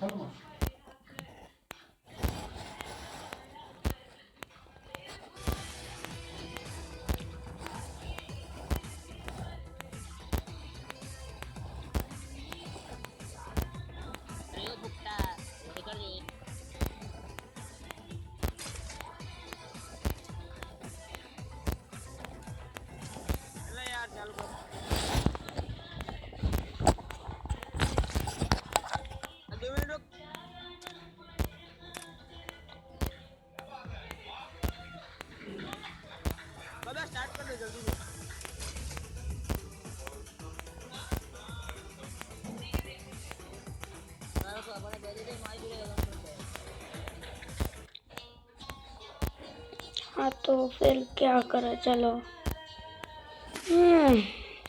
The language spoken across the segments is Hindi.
हाँ तो फिर क्या करें, चलो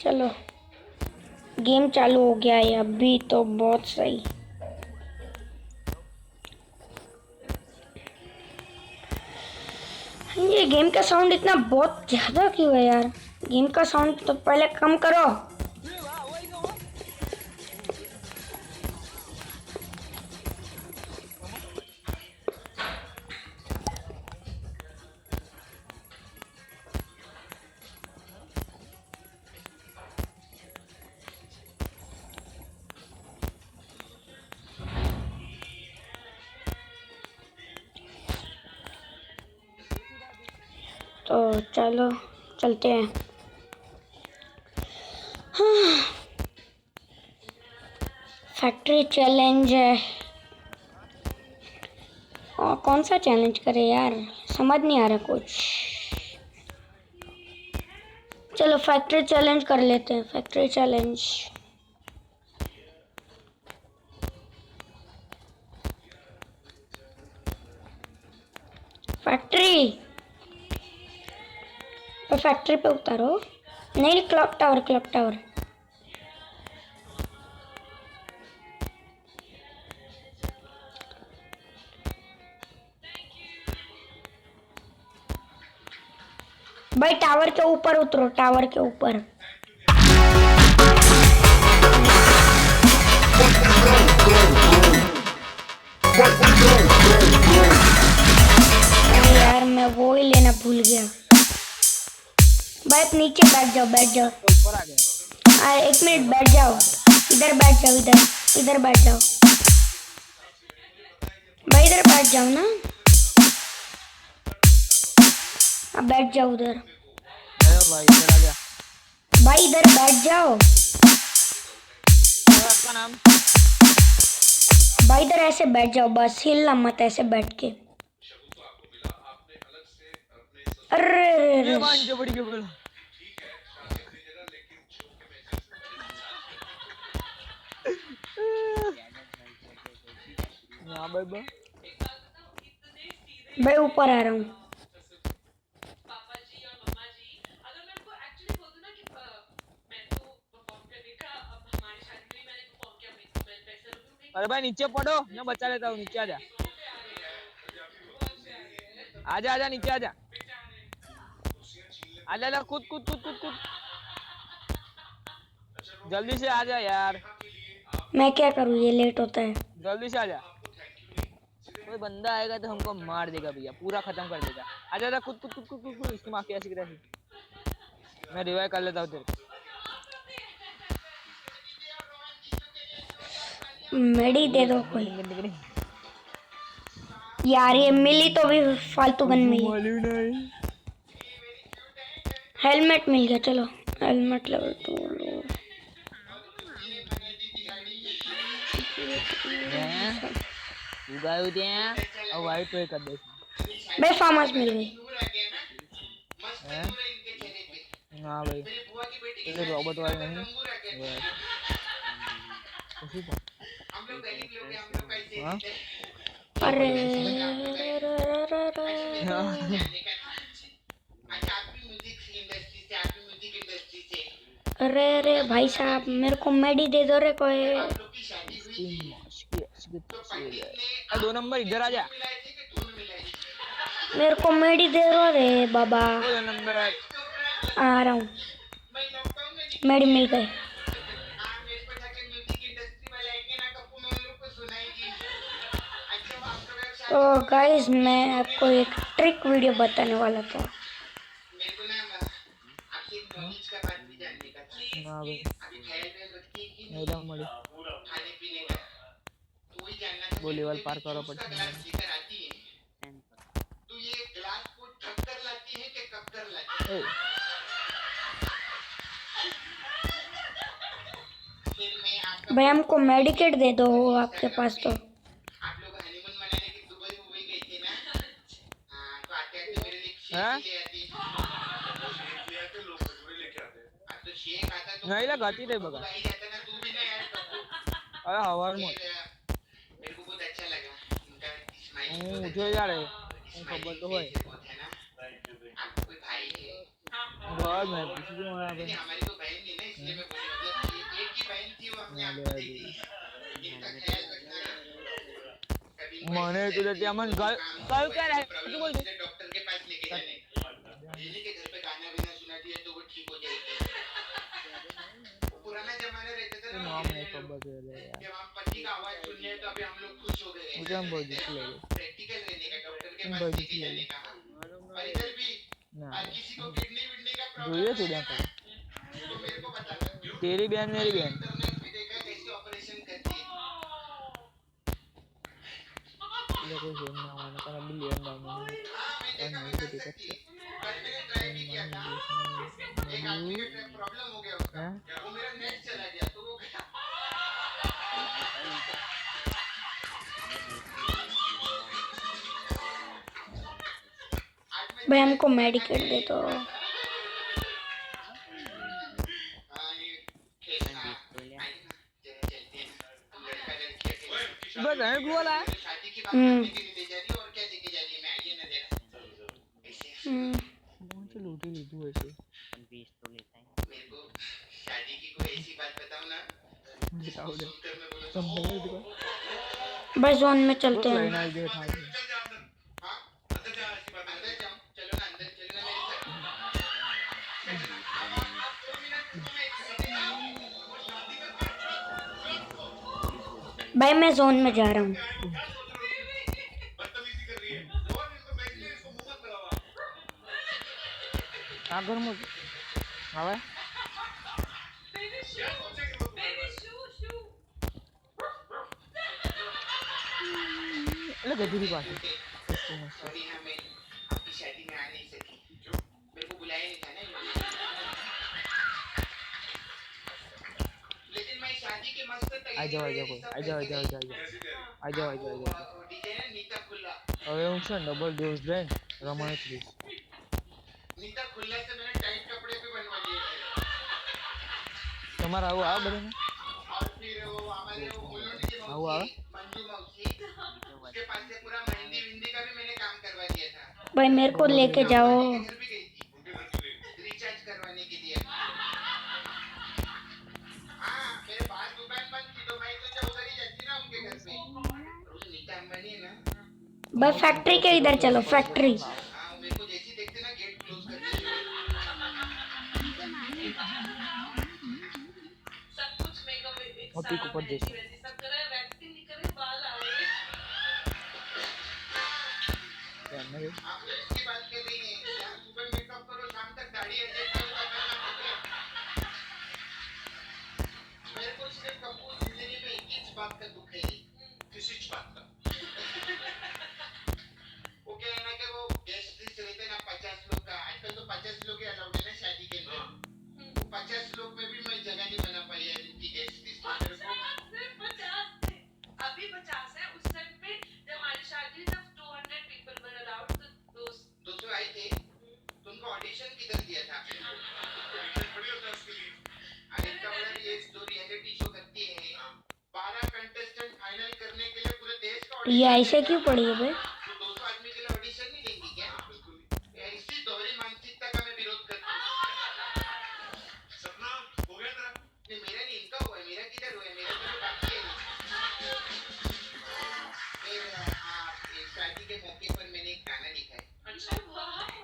चलो गेम चालू हो गया है अभी तो बहुत सही। ये गेम का साउंड इतना बहुत ज़्यादा क्यों है यार? गेम का साउंड तो पहले कम करो। तो चलो चलते हैं। फैक्ट्री चैलेंज है और कौन सा चैलेंज करे यार, समझ नहीं आ रहा कुछ। चलो फैक्ट्री चैलेंज कर लेते हैं, फैक्ट्री चैलेंज। फैक्ट्री पे उतारो। नहीं, क्लॉक टावर, क्लॉक टावर। भाई टावर के ऊपर उतरो, टावर के ऊपर। यार मैं वो ही लेना भूल गया। भाई आप नीचे बैठ जाओ, बैठ जाओ। एक मिनट बैठ जाओ, इधर बैठ जाओ, इधर बैठ जाओ भाई, इधर बैठ जाओ ना। अब बैठ जाओ उधर। भाई इधर बैठ जाओ। आपका नाम? भाई इधर ऐसे बैठ जाओ, बस हिलना मत, ऐसे बैठ के। अरे भाई ऊपर आ रहा हूँ। अरे भाई नीचे पड़ो, मैं बचा लेता हूँ। नीचे आजा, आजा आजा, नीचे आजा, आजा आजा, कूद कूद कूद कूद कूद, जल्दी से आजा यार। मैं क्या करूँ, ये लेट होता है। जल्दी से आजा, कोई बंदा आएगा तो हमको मार देगा भैया, पूरा खत्म कर देगा। आजा आजा, कूद कूद कूद कूद कूद, इसकी माँ कैसी गिरा। मैं रिवाइव कर लेता हूँ तेरे। मेडी दे दो कोई यार, ये मिली तो भी फालतू गन मिली। हेलमेट मिल गया, चलो हेलमेट लेवल 2 लो। और वाइट पे कर दे भाई फार्म हाउस मिल गई। हाँ भाई, तो रोबोट वाले नहीं अरे अरे अरे भाई साहब, मेरे को मेडी दे दो रे कोई। 2 नंबर इधर आजा, मेरे को मेडी दे दो रे बाबा। 2 नंबर आ रहा हूँ, मेडी मिल गए। तो गाइस मैं आपको एक ट्रिक वीडियो बताने वाला था। ना बे एकदम मड़ी वो लेवल पार करो पड़ता है ए भाई हमको मेडिकेट दे दो आपके पास तो। हैं नाही ला गती दे बघा अरे हवा में उठे जा रहे खबर तो है बहुत मैं किसी को वहां पे मने तुझे त्या मन कल क्या रहा तू बोल दे नाम नहीं खबर दे यार मुझे हम बोल दिख ले हम बोल दिख ले ना જોઈએ तुझे का तेरी बहन मेरी बहन ये कोई गेम ना होने का बिलियन डाउन और नहीं तो टिकट से हैं भाई हमको मेडिकेट दे दो। बस है बोला कौन से लूटी ली तू ऐसे 20 तो लेता है बताओ दे कंपनी दिखा भाई जोन में चलते तो हैं। लेना है देखा भाई मैं जोन में जा रहा हूँ। आगर में आवे ले गधरी बात है आ जाओ कोई आ जाओ अरे उनसे डबल डोज दें रमाने प्लीज તમારે આવું આવે બધાને આવું આવે भाई मेरे को लेके जाओ। भाई फैक्ट्री के इधर चलो फैक्ट्री। और पीक ऊपर जैसे ये ऐसे क्यों पड़ी है भाई?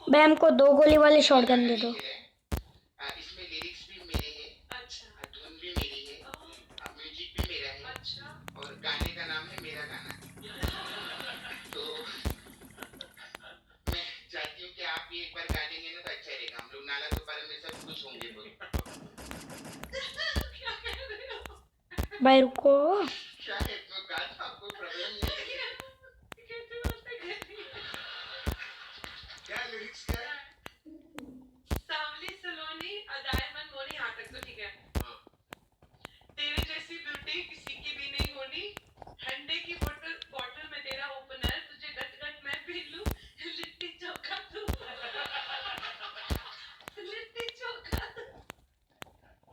भाई हमको 2 गोली वाले शॉटगन दे दो। भाई रुको। सांवली सलोनी अदायमन मोनी यहाँ तक तो ठीक है। तेरे जैसी ब्यूटी किसी की भी नहीं होनी। ठंडे की बोतल बॉटल में तेरा ओपनर तुझे गट गट मैं पी लूं। लिट्टी चोखा तू लिट्टी चोखा तू।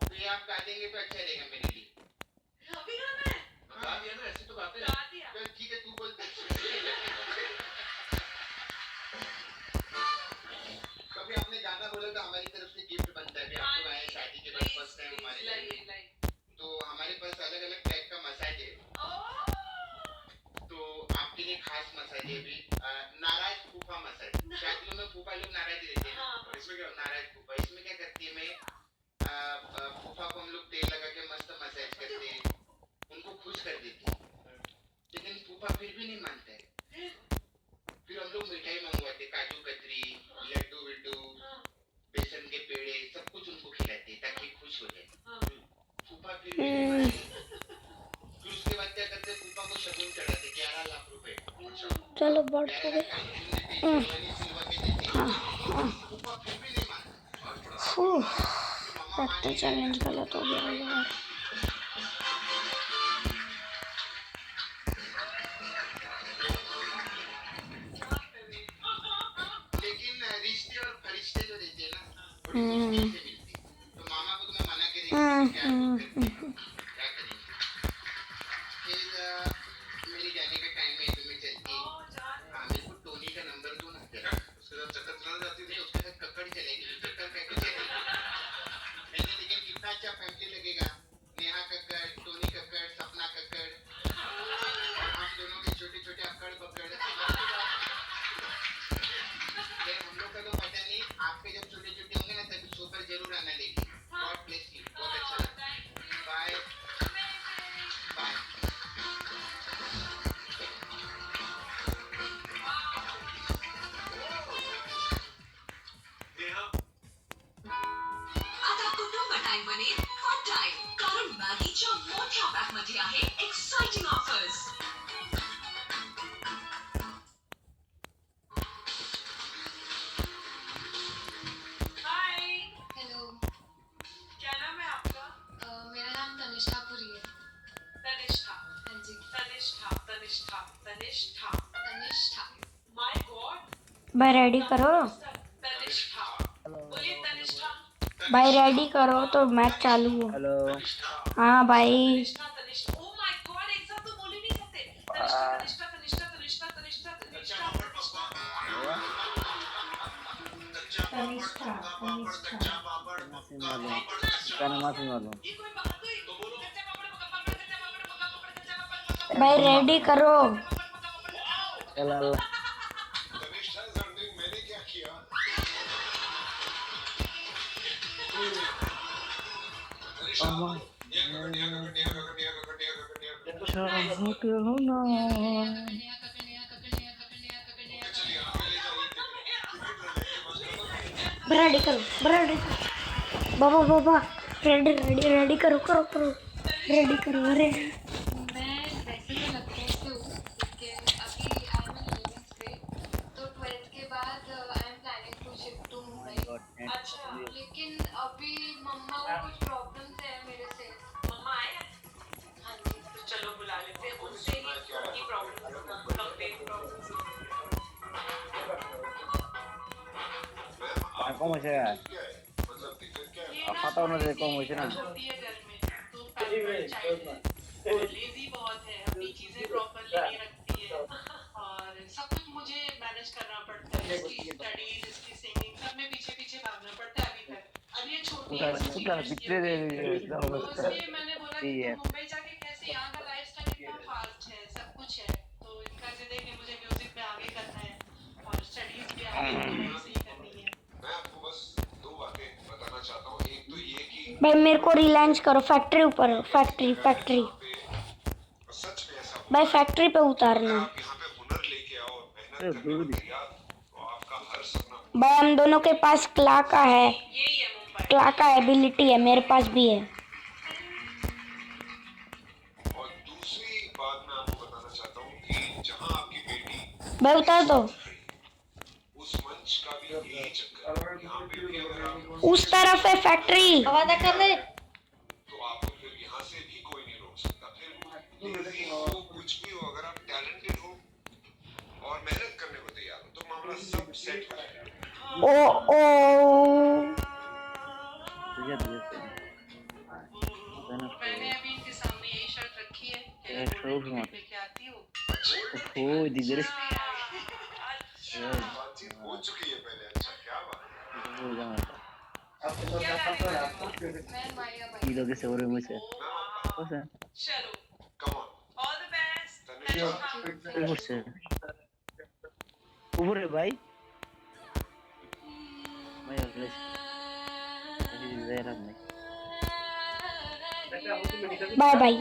तो ये आप गा देंगे तो अच्छा रहेगा मेरे लिए। अभी गाना है? गा दिया ना, ऐसे तो गाते हैं। गा दिया। तो ठीक है, तू बोलते। कभी आपने गाना बोला तो हमारी तरफ से गिफ्ट बनता है। आप तो आए शादी के बाद फर्स्ट टाइम हमारे घर में। तो हमारे पास अलग अलग टाइप का मसाज है। तो आपके लिए खास मसाज है अभी नाराज फूफा मसाज। शादियों में फूफा लोग नाराज रहते हैं। और इसमें क्या नाराज फूफा, इसमें क्या करती है, मैं फूफा को हम लोग तेल लगा के मस्त मसाज करते हैं, उनको खुश कर देते हैं। लेकिन फूफा फिर भी नहीं मानता है। फिर हम लोग मिठाई मंगवाते, काजू कतरी, लड्डू विड्डू, बेसन के पेड़े, सब कुछ उनको खिलाते ताकि खुश हो जाए। फूफा फिर भी नहीं मानते। फिर उसके बाद क्या करते, फूफा को शगुन चढ़ाते 11 लाख रुपए। चलो बहुत हो गए। फूफा फिर भी नहीं मानता। फैक्ट्री चैलेंज गलत हो गया यार। लेकिन रिश्ते और फरिश्ते जो रहते हैं ना, बड़ी मुश्किल से मिलते हैं। तो मामा को तो मैं मना करेंगे क्या करेंगे। फिर मेरे जाने का टाइम है तो मैं चलती। हाँ, मेरे को टोनी का नंबर दो ना जरा। उसके साथ चक्कर चला जाती थी, उसके साथ कक्कड़ चलेगी, चक्कर कैसे चलेगी। मैंने लेकिन कितना अच्छा फैमिली लगेगा। नेहा कक्कड़, टोनी कक्कड़, सपना कक्कड़, और हम दोनों के छोटे छोटे अक्कड़ बक्कड़। हम लोग का तो पता नहीं, आपके जब छोटे छोटे होंगे ना तभी शो पर जरूर आना। लेकिन गॉड ब्लेस यू, बहुत अच्छा लगा। Bye bye. आता कुटुंब टाइम बनेल फन टाइम, कारण मॅगीच्या मोठ्या पॅकमध्ये आहे एक्साइटिंग ऑफर्स। हाय, हेलो। क्या नाम है आपका? मेरा नाम तनिष्ठा पुरी है। तनिष्ठा। हाँ जी, तनिष्ठा तनिष्ठा तनिष्ठा। तनिष्ठा। My god. भाई रेडी करो। तनिष्ठा। बोलिए तनिष्ठा। भाई रेडी करो तो मैच चालू हो। हेलो। हाँ भाई। Tanishtha Tanishtha. Oh my God, एक साथ तो बोल ही नहीं सकते। तनिष्ठा तनिष्ठा तनिष्ठा तनिष्ठा तनिष्ठा तनिष्ठा तनिष्ठा। माफी मालूम। ये कोई बात हुई? कच्चा पापड़ पका पापड़, कच्चा पापड़ पका पापड़, कच्चा पापड़ पका पापड़। भाई रेडी करो। चला मैंने क्या किया? रेडी करो, रेडी करो। बाबा बाबा रेडी रेडी रेडी करो करो करो। रेडी करो। अरे मैं वैसे तो लखनऊ से हूँ, लेकिन अभी I am in 11th grade, तो 12th के बाद I am planning to shift to Mumbai. अच्छा, लेकिन अभी मम्मा को कुछ प्रॉब्लम्स है मेरे से। मम्मा आए? हाँ जी, तो चलो बुला लेते हैं उनसे ही उनकी problem complain problem. ¿Cómo llega? Apa uno de cómo llega? होती है घर में तो पैम्पर्ड चाइल्ड है, लेजी बहुत है, अपनी चीजें प्रॉपर्ली नहीं रखती है और सब कुछ मुझे मैनेज करना पड़ता है। इसकी स्टडीज, इसकी सिंगिंग, सब में पीछे पीछे भागना पड़ता है अभी तक। अब ये छोटी है, इसकी पिछले तो इसलिए मैंने बोला कि तुम मुंबई जाके कैसे, यहाँ का लाइफस्टाइल इतना फास्ट है, सब कुछ है, तो इनका जिद है कि मुझे म्यूजिक में आगे करना है और स्टडीज भी आगे वैसे ही करनी है। मैं आपको बस दो बातें बताना चाहता हूँ। एक तो ये कि भाई मेरे को रिलायंस करो। फैक्ट्री ऊपर, फैक्ट्री फैक्ट्री। सच में ऐसा भाई फैक्ट्री पे उतारना। आप यहाँ पे हुनर लेके आओ, मेहनत करने को तैयार, तो आपका हर सपना। भाई हम दोनों के पास क्लाका है, यही है मुंबई। क्लाका एबिलिटी है, मेरे पास भी है। भाई उतार दो। उस मंच का भी यही चक्कर है। यहाँ पे भी अगर आप उस तरफ है फैक्ट्री। वादा कर ले। तो आपको फिर यहाँ से भी कोई नहीं रोक सकता। फिर लेजी हो कुछ भी हो, अगर आप टैलेंटेड हो और मेहनत करने को तैयार हो तो मामला सब सेट हो जाएगा। ओ तुझे मैंने अभी इनके सामने यही शर्त रखी है कि ये गोल्डन ठोक मत। टिकट लेके आती हूँ। ओ दिगरे बातचीत हो चुकी है पहले। अच्छा क्या बात हो जाता क्या गाने वाले हो? मैं माया भाई। ये लोग से और मुझसे वाह, बस है चलो come on all the best. Tanishka ऊपर से ऊपर है भाई मैं अगले ऐसी जहर नहीं bye bye.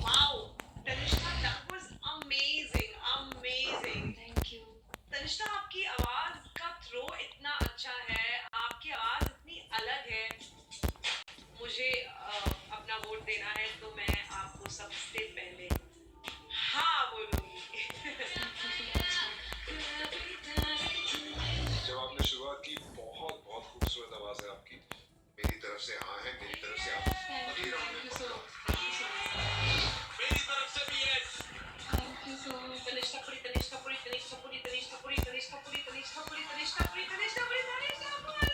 Wow, Tanishka, that was amazing, amazing. Thank you. Tanishka, आपकी आवाज का थ्रो इतना अच्छा है, आपकी आवाज इतनी अलग है। मुझे अपना वोट देना है तो मैं आपको सबसे पहले हाँ बोलूंगी। जब आपने शुरुआत की बहुत बहुत खूबसूरत आवाज है आपकी। मेरी तरफ से हाँ है, मेरी तरफ से आप Thank अगली you. राउंड Thank you में so much. मेरी तरफ से भी yes। Thank you so much. Tanishka पूरी, तनिष्का पूरी, तनिष्का पूरी, तनिष्का पूरी, तनिष्का पूरी, तनिष्का पूरी, तनिष्का पूरी, तनिष्का पूरी, तनिष्का पूरी।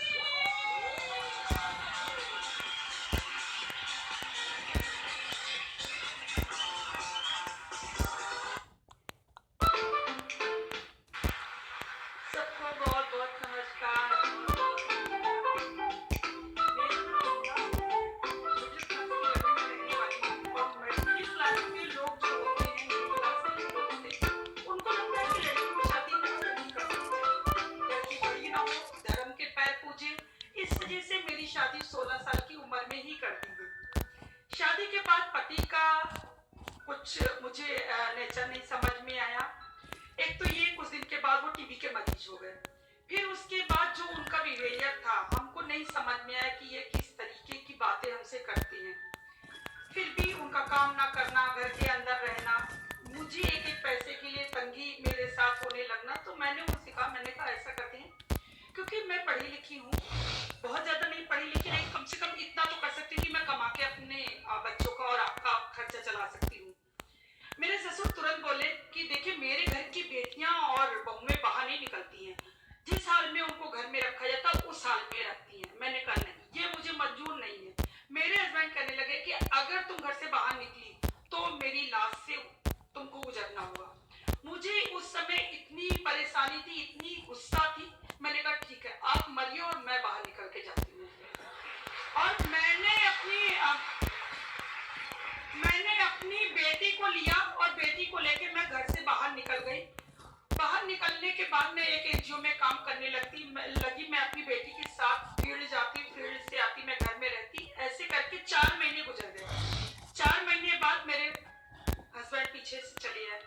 वजह से मेरी शादी 16 साल की उम्र में ही कर दी गई। शादी के बाद पति का कुछ मुझे नेचर नहीं समझ में आया। एक तो ये कुछ दिन के बाद वो टीबी के मरीज हो गए। फिर उसके बाद जो उनका बिहेवियर था हमको नहीं समझ में आया कि ये किस तरीके की बातें हमसे करते हैं। फिर भी उनका काम ना करना, घर के अंदर रहना, मुझे एक एक पैसे के लिए तंगी मेरे साथ होने लगना। तो मैंने उनसे कहा, मैंने कहा ऐसा करते हैं, क्योंकि मैं पढ़ी लिखी हूँ, बहुत ज्यादा नहीं पढ़ी लिखी नहीं, कम से कम इतना तो कर सकती हूँ कि मैं कमा के अपने बच्चों का और आपका खर्चा चला सकती हूँ। मेरे ससुर तुरंत बोले कि देखिए मेरे घर की बेटियां और बहुएं बाहर नहीं निकलती हैं, जिस हाल में उनको घर में रखा जाता उस हाल में रखती हैं। मैंने कहा नहीं, ये मुझे मंजूर नहीं है। मेरे हस्बैंड कहने लगे कि अगर तुम घर से बाहर निकली तो मेरी लाश से तुमको गुजरना होगा। मुझे उस समय इतनी परेशानी थी, इतनी गुस्सा थी, मैंने कहा ठीक है आप मरिए और मैं बाहर निकल के जाती हूँ। और मैंने अपनी बेटी को लिया और बेटी को लेके मैं घर से बाहर निकल गई। बाहर निकलने के बाद मैं एक एनजीओ में काम करने लगी। मैं अपनी बेटी के साथ फील्ड जाती, फील्ड से आती, मैं घर में रहती। ऐसे करके 4 महीने गुजर गए। 4 महीने बाद मेरे हस्बैंड पीछे से चले आए।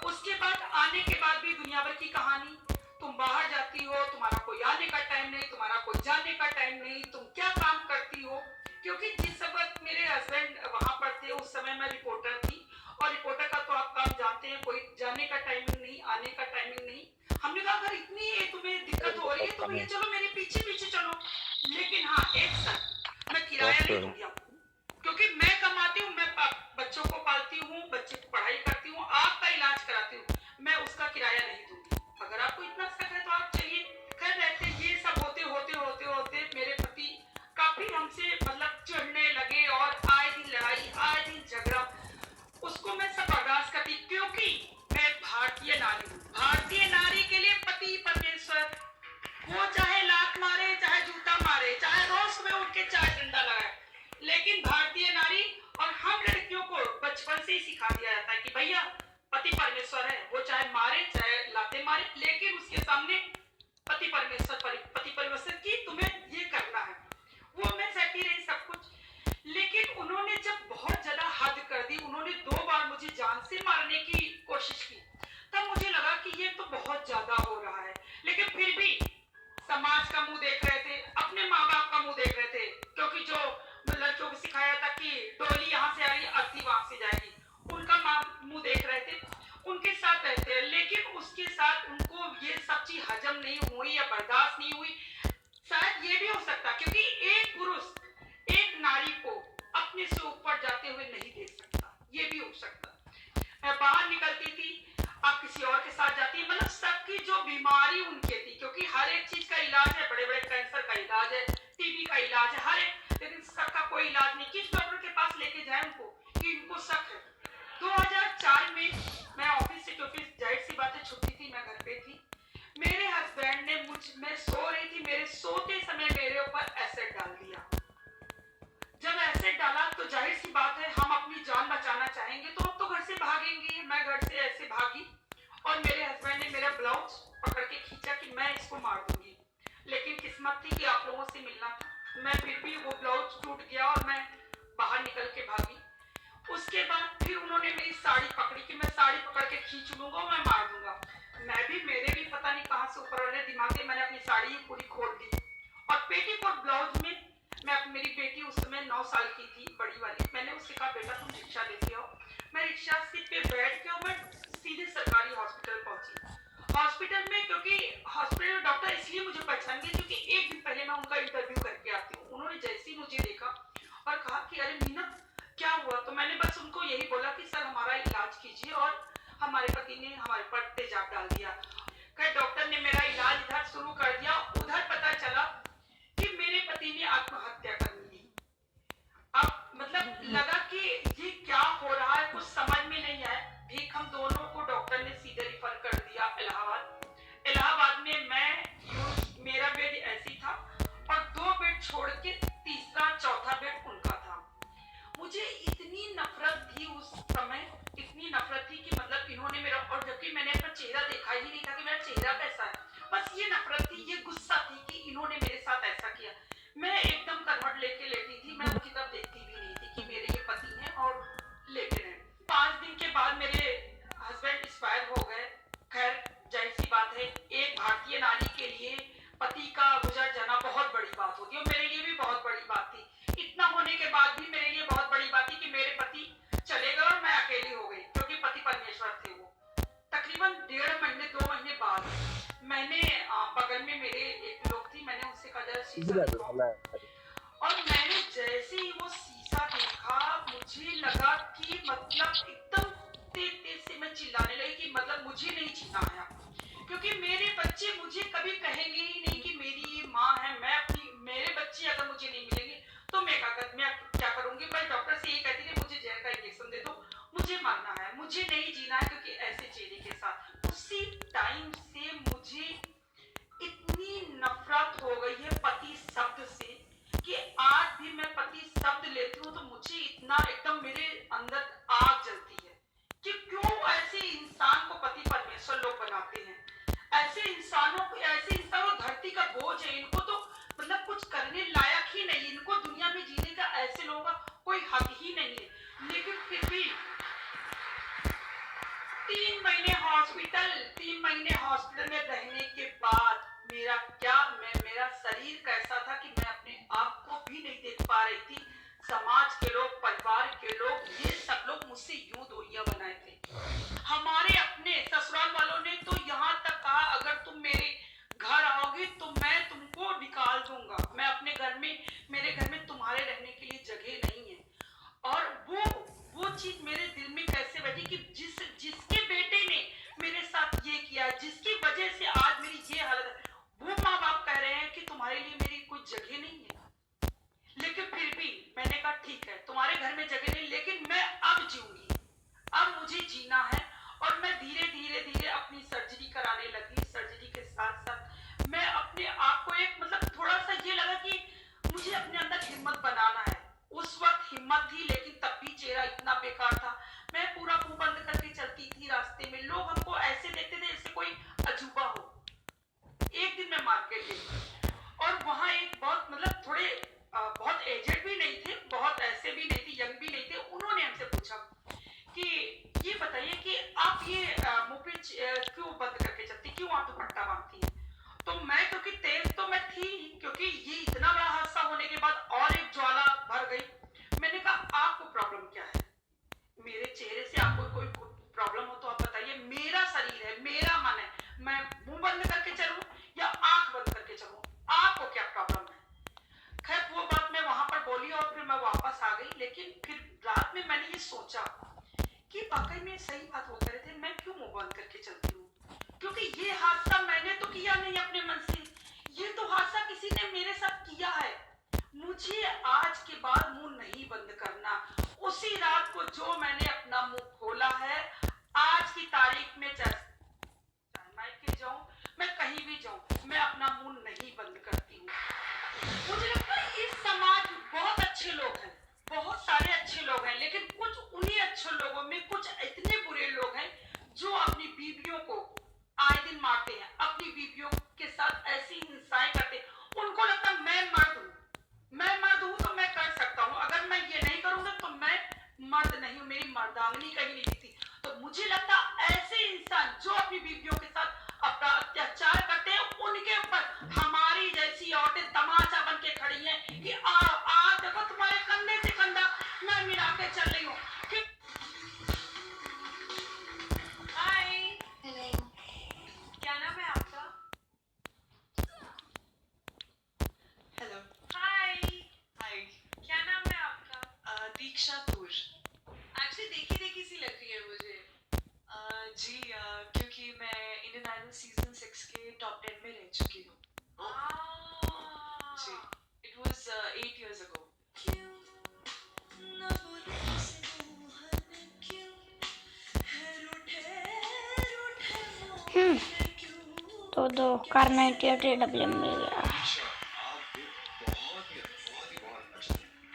उसके बाद आने के बाद भी दुनिया भर की कहानी, तुम बाहर जाती हो, तुम्हारा कोई आने का टाइम नहीं, तुम्हारा कोई जाने का टाइम नहीं, तुम क्या काम करती हो। क्योंकि जिस वक्त मेरे हस्बैंड वहां पर थे उस समय मैं रिपोर्टर थी, और रिपोर्टर का तो आप काम जानते हैं, कोई जाने का टाइमिंग नहीं, आने का टाइमिंग नहीं। हमने कहा अगर इतनी तुम्हें दिक्कत हो रही है तो भैया चलो मेरे पीछे पीछे चलो। लेकिन हाँ एक साथ मैं किराया नहीं दूंगी आपको, क्योंकि मैं कमाती हूँ, मैं बच्चों को पालती हूँ, बच्चे को पढ़ाई करती हूँ, आपका इलाज कराती हूँ, मैं उसका किराया नहीं दूंगी। अगर आपको इतना शक है तो आप चलिए। खैर रहते ये सब होते होते होते होते मेरे पति काफी हमसे मतलब चिढ़ने लगे, और आए दिन लड़ाई, आए दिन झगड़ा। उसको मैं सब बर्दाश्त करती, क्योंकि मैं भारतीय नारी हूँ। भारतीय नारी के लिए पति परमेश्वर, वो चाहे लात मारे, चाहे जूता मारे, चाहे रोज सुबह उठ के चाय डंडा लगाए, लेकिन भारतीय नारी। और हम लड़कियों को बचपन से ही सिखा दिया जाता है कि भैया पति परमेश्वर है, वो चाहे मारे चाहे लाते मारे, लेकिन उसके सामने पति परमेश्वर की तुम्हें ये करना है। वो मैं सहती रही सब कुछ, लेकिन उन्होंने जब बहुत ज्यादा हद कर दी, उन्होंने 2 बार मुझे जान से मारने की कोशिश की, तब मुझे लगा कि ये तो बहुत ज्यादा हो रहा है। लेकिन फिर भी समाज का मुंह देख रहे थे, अपने माँ बाप का मुंह देख रहे थे, क्योंकि जो लड़कियों को सिखाया था कि डोली यहाँ से आ रही, अर्थी वहां से जाएगी, उनका मुंह देख रहे थे, उनके साथ रहते हैं। लेकिन उसके साथ उनको ये सब चीज हजम नहीं हुई या बर्दाश्त नहीं हुई। शायद ये भी हो सकता, क्योंकि एक पुरुष एक नारी को अपने से ऊपर जाते हुए नहीं देख सकता, ये भी हो सकता। मैं बाहर निकलती थी, आप किसी और के साथ जाती, मतलब सबकी जो बीमारी उनके थी, क्योंकि हर एक चीज का इलाज है, बड़े बड़े कैंसर का इलाज है, टीबी का इलाज है, हर एक, लेकिन सबका कोई इलाज नहीं। किस डॉक्टर के पास लेके जाए उनको कि इनको शक है। 2004 में मैं ऑफिस से, क्योंकि जाहिर सी बात है छुट्टी थी, मैं घर पे थी, मेरे हस्बैंड ने मैं सो रही थी, मेरे सोते समय मेरे ऊपर एसिड डाल दिया। जब एसिड डाला तो जाहिर सी बात है हम अपनी जान बचाना चाहेंगे, तो हम तो घर से भागेंगे। मैं घर से ऐसे भागी, और मेरे हस्बैंड ने मेरा ब्लाउज पकड़ के खींचा कि मैं इसको मार दूंगी। लेकिन किस्मत थी कि आप लोगों से मिलना था। मैं फिर भी वो ब्लाउज टूट गया और मैं बाहर निकल के भागी। उसके बाद फिर उन्होंने मेरी साड़ी पकड़ी कि मैं साड़ी पकड़ के खींच लूंगा, मैं मार दूंगा। मेरे भी पता नहीं कहां से ऊपर वाले दिमाग से मैंने अपनी साड़ी पूरी खोल दी, और पेटीकोट ब्लाउज में मेरी बेटी उस समय 9 साल की थी, बड़ी वाली, मैंने उससे कहा बेटा तुम रिक्शा लेके आओ। मैं रिक्शा सीट पे बैठ के और मैं सीधे सरकारी हॉस्पिटल पहुंची। हॉस्पिटल में, क्योंकि हॉस्पिटल डॉक्टर इसलिए मुझे पहचान गए क्योंकि एक दिन पहले मैं उनका इंटरव्यू करके आती हूँ। उन्होंने जैसे ही मुझे देखा और कहा कि अरे मीना क्या हुआ, तो मैंने बस उनको यही बोला कि सर हमारा इलाज कीजिए, और हमारे पति ने हमारे पर तेजाब डाल दिया। खैर डॉक्टर ने मेरा इलाज इधर शुरू कर दिया। उधर पता चला कि मेरे पति ने आत्महत्या कर ली। अब मतलब लगा कि ये क्या हो रहा है, कुछ समझ में नहीं आया। ठीक हम दोनों को डॉक्टर ने सीधे रिफर कर दिया इलाहाबाद। इलाहाबाद में मेरा बेड ऐसी था, और होगी, और मेरे लिए भी बहुत बड़ी बात थी। इतना होने के बाद भी मेरे लिए बहुत बड़ी बात थी कि मेरे पति चले गए और मैं अकेली हो गई, क्योंकि पति परमेश्वर थे वो। तकरीबन 1.5 महीने 2 महीने बाद मैंने बगल में मेरे एक लोग थी, मैंने उनसे कहा जरा शीशा दिखाओ, और मैंने जैसे ही वो शीशा देखा मुझे लगा कि मतलब एकदम तेज तेज से मैं चिल्लाने लगी कि मतलब मुझे नहीं जीना है, क्योंकि मेरे बच्चे मुझे कभी कहेंगे ही नहीं कि मेरी ये माँ है। मैं अपनी मेरे बच्चे अगर मुझे नहीं मिलेंगे तो मैं क्या करूंगी। मैं डॉक्टर से ये कहती थी मुझे जहर का इंजेक्शन दे दो, मुझे मरना है, मुझे नहीं जीना है, क्योंकि ऐसे चेहरे के साथ। उसी टाइम से मुझे इतनी नफरत हो गई है पति शब्द से कि आज भी मैं पति शब्द लेती हूँ तो मुझे इतना एकदम मेरे अंदर आग जलती है कि क्यों ऐसे इंसान को पति परमेश्वर लोग बनाते हैं। ऐसे इंसान धरती का बोझ है, इनको तो मतलब कुछ करने लायक ही नहीं, इनको दुनिया में जीने का ऐसे लोगों का कोई हक ही नहीं है। लेकिन फिर भी 3 महीने हॉस्पिटल में रहने के बाद मेरा शरीर कैसा था कि मैं अपने आप को भी नहीं देख पा रही थी। समाज के लोग, परिवार के लोग, ये सब लोग मुझसे यूं दूरियां बनाए थे। हमारे अपने ससुराल वालों ने तो यहाँ तक कहा अगर तुम मेरे घर आओगे तो मैं तुमको निकाल दूंगा। मैं अपने घर में, मेरे घर में तुम्हारे रहने के लिए जगह नहीं है। और वो चीज मेरे दिल में कैसे बैठी कि जिसके बेटे ने मेरे साथ ये किया, जिसकी वजह से आज मेरी ये हालत है, वो माँ बाप कह रहे हैं कि तुम्हारे लिए मेरी कोई जगह नहीं है। लेकिन फिर भी मैंने कहा ठीक है तुम्हारे घर में जगह नहीं, लेकिन मैं अब जीऊंगी, अब मुझे जीना है। और मैं धीरे धीरे अपनी सर्जरी कराने लगी। सर्जरी के साथ साथ मैं अपने आप को एक मतलब थोड़ा सा ये लगा कि मुझे अपने अंदर हिम्मत बनाना है। उस वक्त हिम्मत थी, लेकिन तब भी चेहरा इतना बेकार था। मैं पूरा मुंह बंद करके चलती थी रास्ते में, लोग हमको ऐसे देखते थे जैसे कोई अजूबा हो। एक दिन मैं मार्केट गई और वहां एक बहुत मतलब थोड़े बहुत एजेड भी नहीं थे, बहुत ऐसे भी नहीं थे, यंग भी नहीं थे। उन्होंने हमसे पूछा कि ये बताइए कि आप ये मुंह पे क्यों बंद करके चलती, क्यों आप दुपट्टा बांधती हैं। तो मैं, क्योंकि तेज तो मैं थी, क्योंकि ये इतना बड़ा हादसा होने के बाद और एक ज्वाला भर गई। मैंने कहा आपको प्रॉब्लम क्या है, मेरे चेहरे से आपको कोई प्रॉब्लम हो तो आप बताइए। मेरा शरीर है, मेरा मन है, मैं मुंह बंद करके चलूं या आंख बंद करके चलूं, आपको क्या प्रॉब्लम है। खैर वो बात मैं वहां पर बोली और फिर मैं वापस आ गई। लेकिन फिर रात में मैंने ये सोचा कि वाकई में सही बात वो कह रहे थे, मैं क्यों मुंह बंद करके चलती हूँ, क्योंकि ये हादसा मैंने तो किया नहीं अपने मन से, ये तो हादसा किसी ने मेरे साथ किया है। मुझे आज के बाद मुंह नहीं बंद करना। उसी रात को जो मैंने अपना मुंह खोला है, आज की तारीख में चाहे मायके जाऊं, मैं कहीं भी जाऊं, मैं अपना मुंह नहीं बंद करती हूँ। मुझे लगता है इस समाज में बहुत अच्छे लोग हैं, बहुत सारे अच्छे लोग हैं, लेकिन कुछ उन्हीं अच्छे लोगों में कुछ इतने बुरे लोग हैं जो अपनी बीवियों को आए दिन मारते हैं, अपनी बीवियों के साथ ऐसी हिंसाएं करते हैं। उनको लगता है मैं मर्द हूं तो मैं कर सकता हूं, अगर मैं ये नहीं करूंगा तो मैं मर्द नहीं हूं, मेरी मर्दांगनी कहीं नहीं दिखती। तो मुझे लगता है ऐसे इंसान जो अपनी बीवियों के साथ अपना अत्याचार करते हैं, उनके ऊपर हमारी जैसी औरतें तमाचा बन के खड़ी हैं कि आ देखो तुम्हारे कंधे से कंधा मैं मिला के चल रही हूँ। हाय, हेलो, क्या नाम है आपका? हेलो, हाय, क्या नाम है आपका? दीक्षा तूर। एक्चुअली देखी सी लग रही है मुझे। जी क्योंकि मैं इंडियन आइडल सीजन 6 के टॉप 10 में रह चुकी हूँ। जी, इट वाज 8 years ago. तो दो कार 98 डब्ल्यू मिल गया।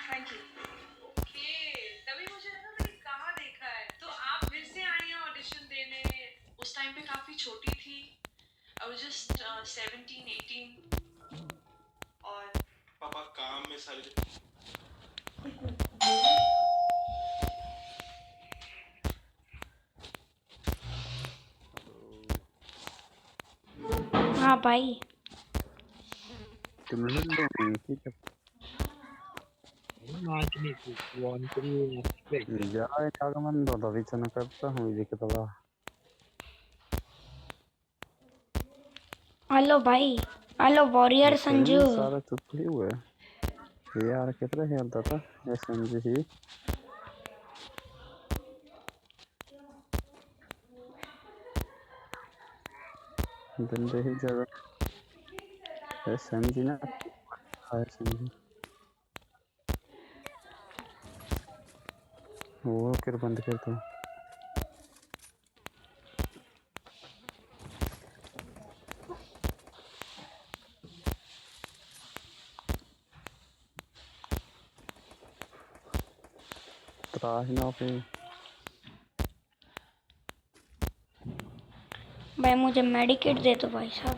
Thank you. ओके, तभी मुझे लगा मैंने कहाँ देखा है। तो आप फिर से आई हैं ऑडिशन देने? उस टाइम पे काफी छोटी थी। I was just 17, 18 और पापा काम में सारे हाँ भाई, हेलो भाई, हेलो वॉरियर संजू। भाई मुझे मेडिकेट दे दो भाई साहब।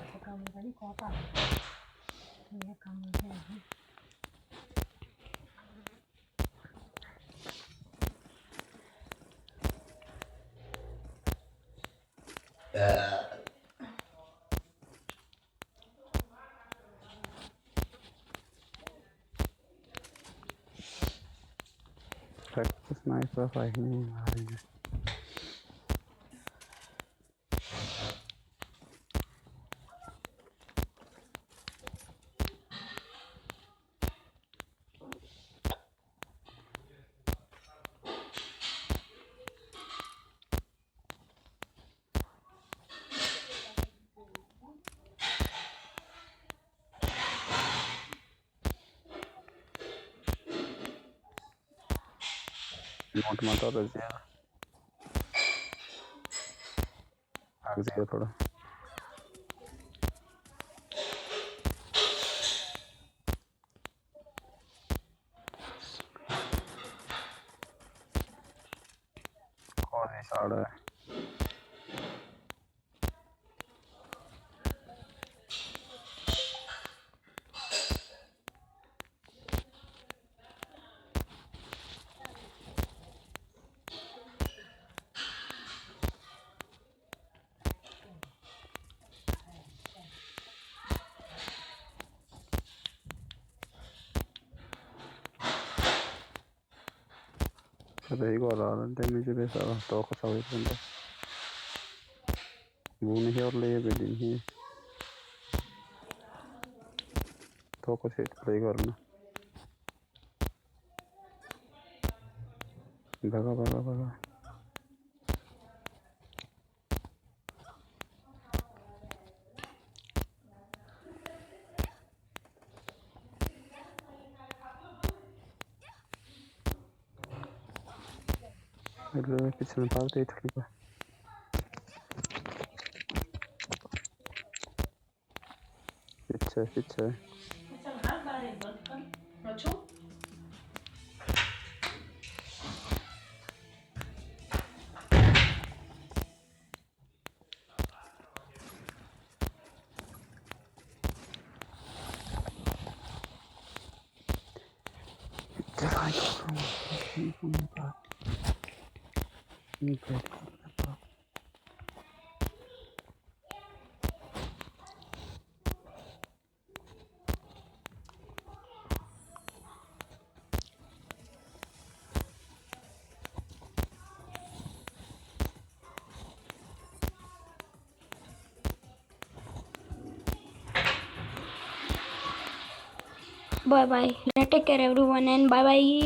Bye bye. Take care everyone and bye bye.